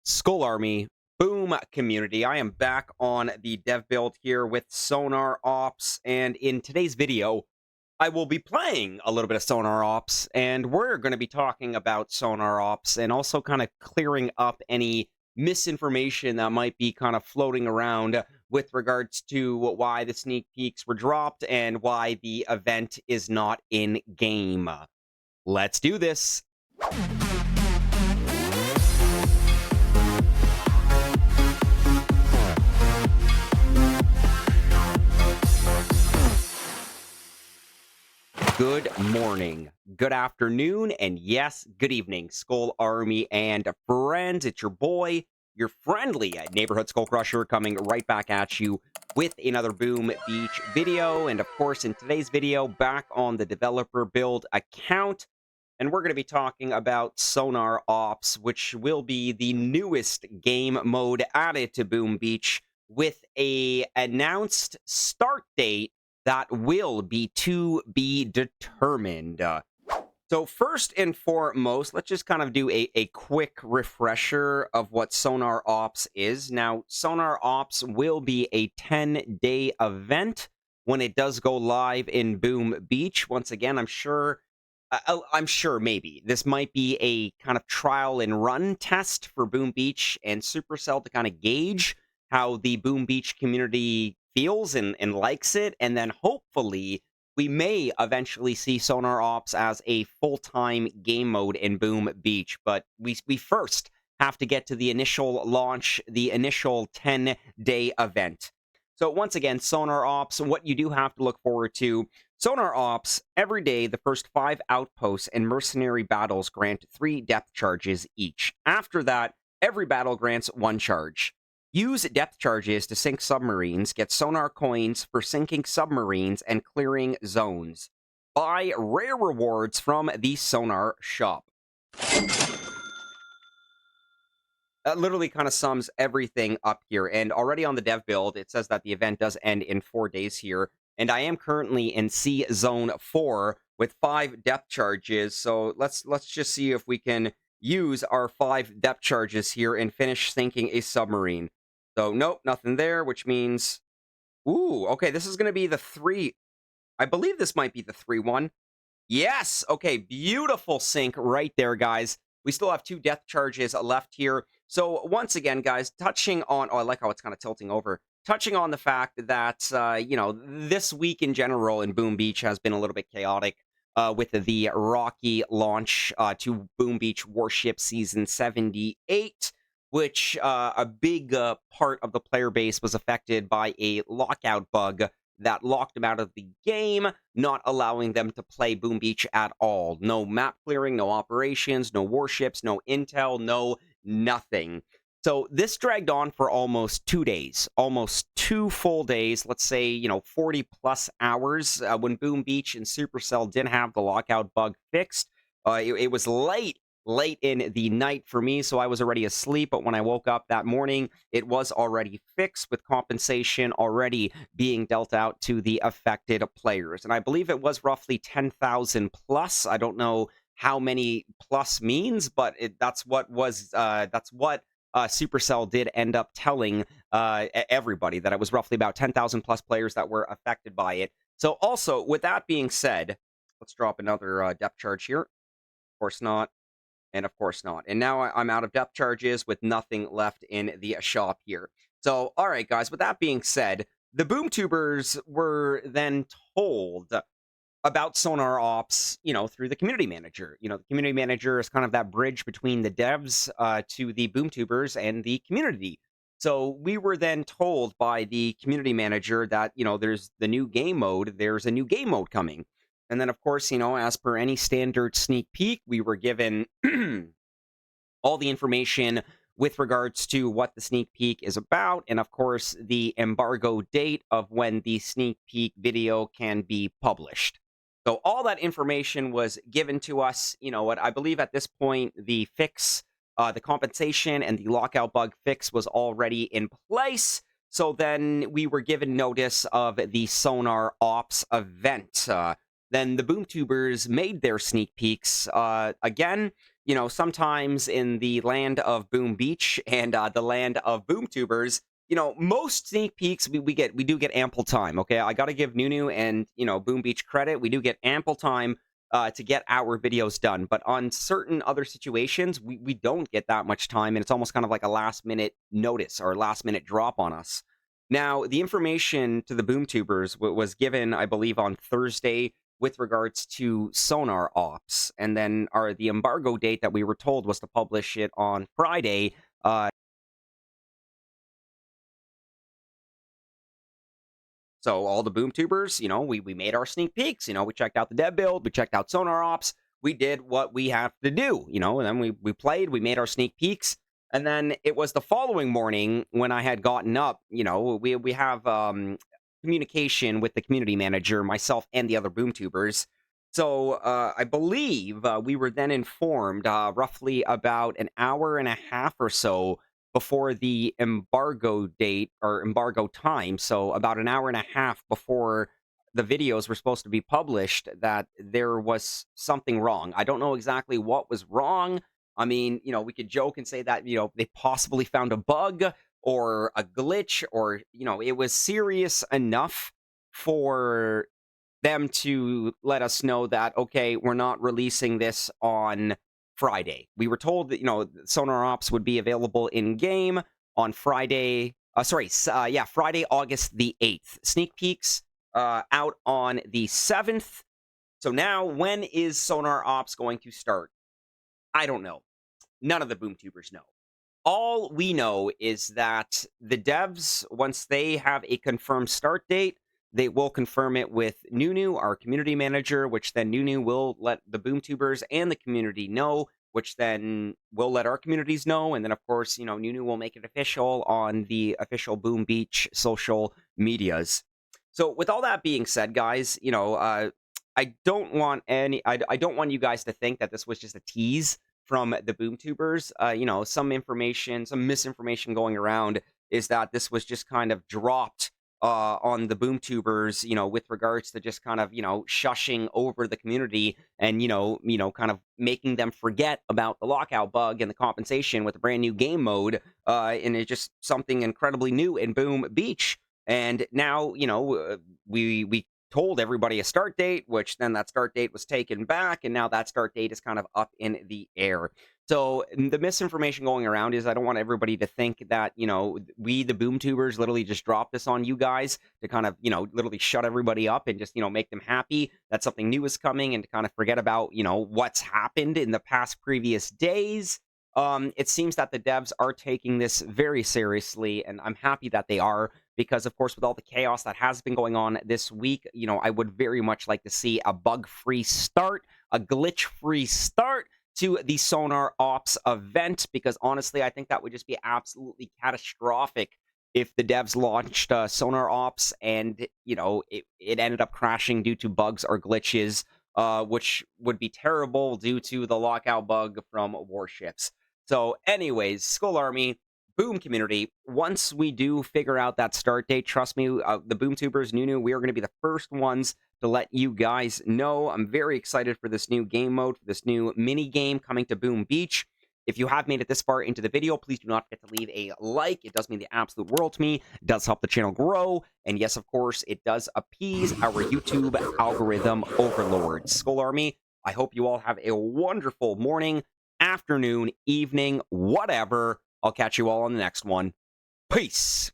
Skull Army, Boom community. I am back on the dev build here with Sonar Ops, and in today's video, I will be playing a little bit of Sonar Ops, and we're going to be talking about Sonar Ops and also kind of clearing up any misinformation that might be kind of floating around with regards to why the sneak peeks were dropped and why the event is not in game. Let's do this. Good morning, good afternoon, and yes, good evening, Skull Army and friends. It's your boy, your friendly neighborhood Skull Crusher, coming right back at you with another Boom Beach video. And of course, in today's video, back on the developer build account, and we're going to be talking about Sonar Ops, which will be the newest game mode added to Boom Beach with a announced start date that will be to be determined. So first and foremost, let's just kind of do a quick refresher of what Sonar Ops is. Now, Sonar Ops will be a 10-day event when it does go live in Boom Beach. Once again, I'm sure maybe this might be a kind of trial and run test for Boom Beach and Supercell to kind of gauge how the Boom Beach community feels and likes it, and then hopefully we may eventually see Sonar Ops as a full-time game mode in Boom Beach. But we first have to get to the initial launch, the initial 10-day event. So once again, Sonar Ops, what you do have to look forward to: Sonar Ops, every day the first 5 outposts and mercenary battles grant 3 depth charges each. After that, every battle grants 1 charge. Use depth charges to sink submarines, get sonar coins for sinking submarines and clearing zones. Buy rare rewards from the Sonar shop. That literally kind of sums everything up here. And already on the dev build, it says that the event does end in 4 days here. And I am currently in C Zone 4 with 5 depth charges. So let's just see if we can use our 5 depth charges here and finish sinking a submarine. So, nope, nothing there, which means... Ooh, okay, this is going to be the 3... I believe this might be the 3-1. Yes! Okay, beautiful sink right there, guys. We still have 2 depth charges left here. So, once again, guys, touching on... Oh, I like how it's kind of tilting over. Touching on the fact that, this week in general in Boom Beach has been a little bit chaotic with the rocky launch to Boom Beach Warship Season 78. Which a big part of the player base was affected by a lockout bug that locked them out of the game, not allowing them to play Boom Beach at all. No map clearing, no operations, no warships, no intel, no nothing. So this dragged on for almost 2 days, almost 2 full days, let's say, 40 plus hours when Boom Beach and Supercell didn't have the lockout bug fixed. It was late in the night for me, so I was already asleep, but when I woke up that morning, it was already fixed with compensation already being dealt out to the affected players. And I believe it was roughly 10,000 plus. I don't know how many plus means, but that's what Supercell did end up telling everybody, that it was roughly about 10,000 plus players that were affected by it. So also, with that being said, let's drop another depth charge here. Of course not. And of course not. And now I'm out of depth charges with nothing left in the shop here. So, all right, guys, with that being said, the BoomTubers were then told about Sonar Ops, through the community manager. The community manager is kind of that bridge between the devs to the BoomTubers and the community. So we were then told by the community manager that, there's the new game mode, there's a new game mode coming. And then, of course, as per any standard sneak peek, we were given all the information with regards to what the sneak peek is about, and, of course, the embargo date of when the sneak peek video can be published. So all that information was given to us. I believe at this point, the fix, the compensation and the lockout bug fix was already in place. So then we were given notice of the Sonar Ops event. Then the BoomTubers made their sneak peeks again, sometimes in the land of Boom Beach and the land of Boom Tubers, most sneak peeks we do get ample time. Okay, I got to give Nunu and Boom Beach credit. We do get ample time to get our videos done, but on certain other situations, we don't get that much time, and it's almost kind of like a last minute notice or last minute drop on us. Now, the information to the Boom Tubers was given, I believe, on Thursday with regards to Sonar OPS, and then the embargo date that we were told was to publish it on Friday. So all the boom tubers, we made our sneak peeks. We checked out the dev build, we checked out Sonar Ops, we did what we have to do. And then we played, we made our sneak peeks, and then it was the following morning when I had gotten up. We have communication with the community manager, myself, and the other boom tubers. So I believe we were then informed roughly about an hour and a half or so before the embargo date or embargo time, so about an hour and a half before the videos were supposed to be published, that there was something wrong. I don't know exactly what was wrong. I mean, we could joke and say that, they possibly found a bug or a glitch, or, it was serious enough for them to let us know that, okay, we're not releasing this on Friday. We were told that, Sonar Ops would be available in game on Friday. Friday, August the 8th. Sneak peeks out on the 7th. So now, when is Sonar Ops going to start? I don't know. None of the boom tubers know. All we know is that the devs, once they have a confirmed start date, they will confirm it with Nunu, our community manager, which then Nunu will let the BoomTubers and the community know, which then will let our communities know. And then, of course, Nunu will make it official on the official Boom Beach social medias. So with all that being said, guys, I don't want I don't want you guys to think that this was just a tease from the BoomTubers. Some misinformation going around is that this was just kind of dropped on the BoomTubers, with regards to just kind of, shushing over the community and, kind of making them forget about the lockout bug and the compensation with a brand new game mode. And it's just something incredibly new in Boom Beach. And now, we told everybody a start date, which then that start date was taken back, and now that start date is kind of up in the air. So the misinformation going around is I don't want everybody to think that, we, the boom tubers, literally just dropped this on you guys to kind of, literally shut everybody up and just, make them happy that something new is coming and to kind of forget about, what's happened in the past previous days. It seems that the devs are taking this very seriously, and I'm happy that they are, because, of course, with all the chaos that has been going on this week, I would very much like to see a bug-free start, a glitch-free start to the Sonar Ops event, because honestly, I think that would just be absolutely catastrophic if the devs launched Sonar Ops and, it ended up crashing due to bugs or glitches, which would be terrible due to the lockout bug from warships. So anyways, Skull Army, Boom community, once we do figure out that start date, trust me, the BoomTubers, Nunu, we are going to be the first ones to let you guys know. I'm very excited for this new game mode, for this new mini game coming to Boom Beach. If you have made it this far into the video, please do not forget to leave a like. It does mean the absolute world to me. It does help the channel grow. And yes, of course, it does appease our YouTube algorithm overlords. Skull Army, I hope you all have a wonderful morning, afternoon, evening, whatever. I'll catch you all on the next one. Peace.